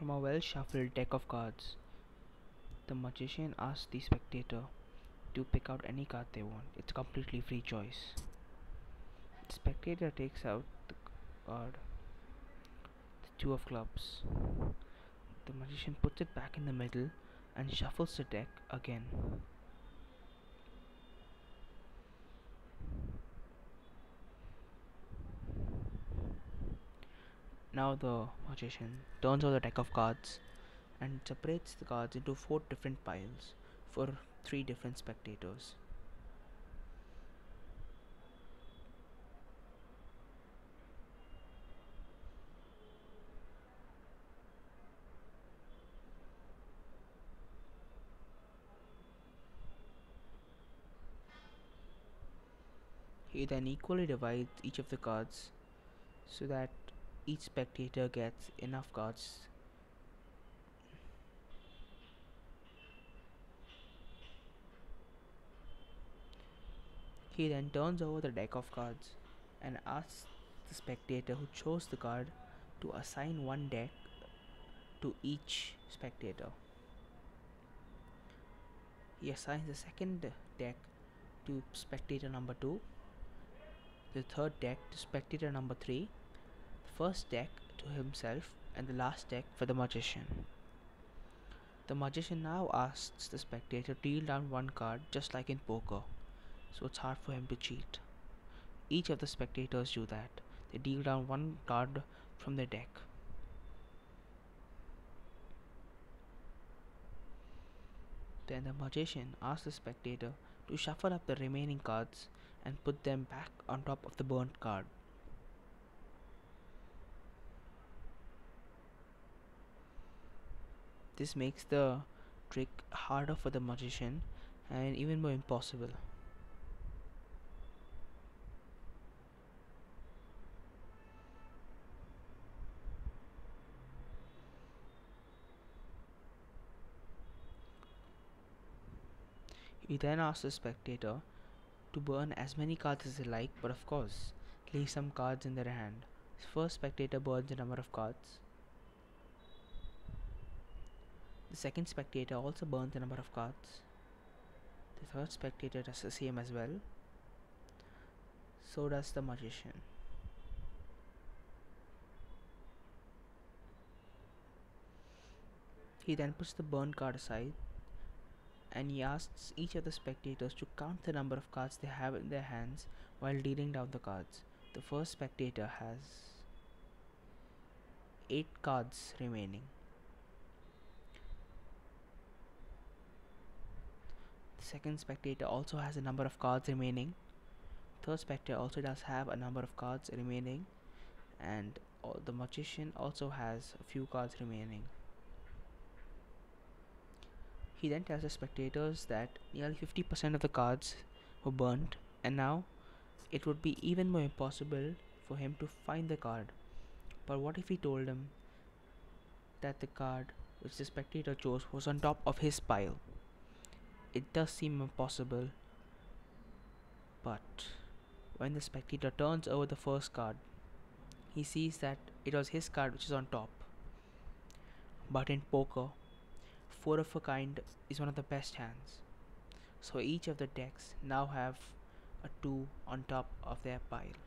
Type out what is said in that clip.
From a well shuffled deck of cards, the magician asks the spectator to pick out any card they want. It's a completely free choice. The spectator takes out the card, the two of clubs. The magician puts it back in the middle and shuffles the deck again. Now the magician turns over the deck of cards and separates the cards into four different piles for three different spectators. He then equally divides each of the cards so that each spectator gets enough cards. He then turns over the deck of cards and asks the spectator who chose the card to assign one deck to each spectator. He assigns the second deck to spectator number 2, the third deck to spectator number 3, the first deck to himself, and the last deck for the magician. The magician now asks the spectator to deal down one card just like in poker, so it's hard for him to cheat. Each of the spectators do that. They deal down one card from their deck. Then the magician asks the spectator to shuffle up the remaining cards and put them back on top of the burnt card. This makes the trick harder for the magician and even more impossible. He then asks the spectator to burn as many cards as they like, but of course, leave some cards in their hand. First spectator burns a number of cards. The second spectator also burns a number of cards. The third spectator does the same as well. So does the magician. He then puts the burnt card aside and he asks each of the spectators to count the number of cards they have in their hands while dealing down the cards. The first spectator has 8 cards remaining. The second spectator also has a number of cards remaining. Third spectator also does have a number of cards remaining, and the magician also has a few cards remaining. He then tells the spectators that nearly 50% of the cards were burnt, and now it would be even more impossible for him to find the card. But what if he told him that the card which the spectator chose was on top of his pile? It does seem impossible, but when the spectator turns over the first card, he sees that it was his card which is on top. But in poker, 4 of a kind is one of the best hands. So each of the decks now have a 2 on top of their pile.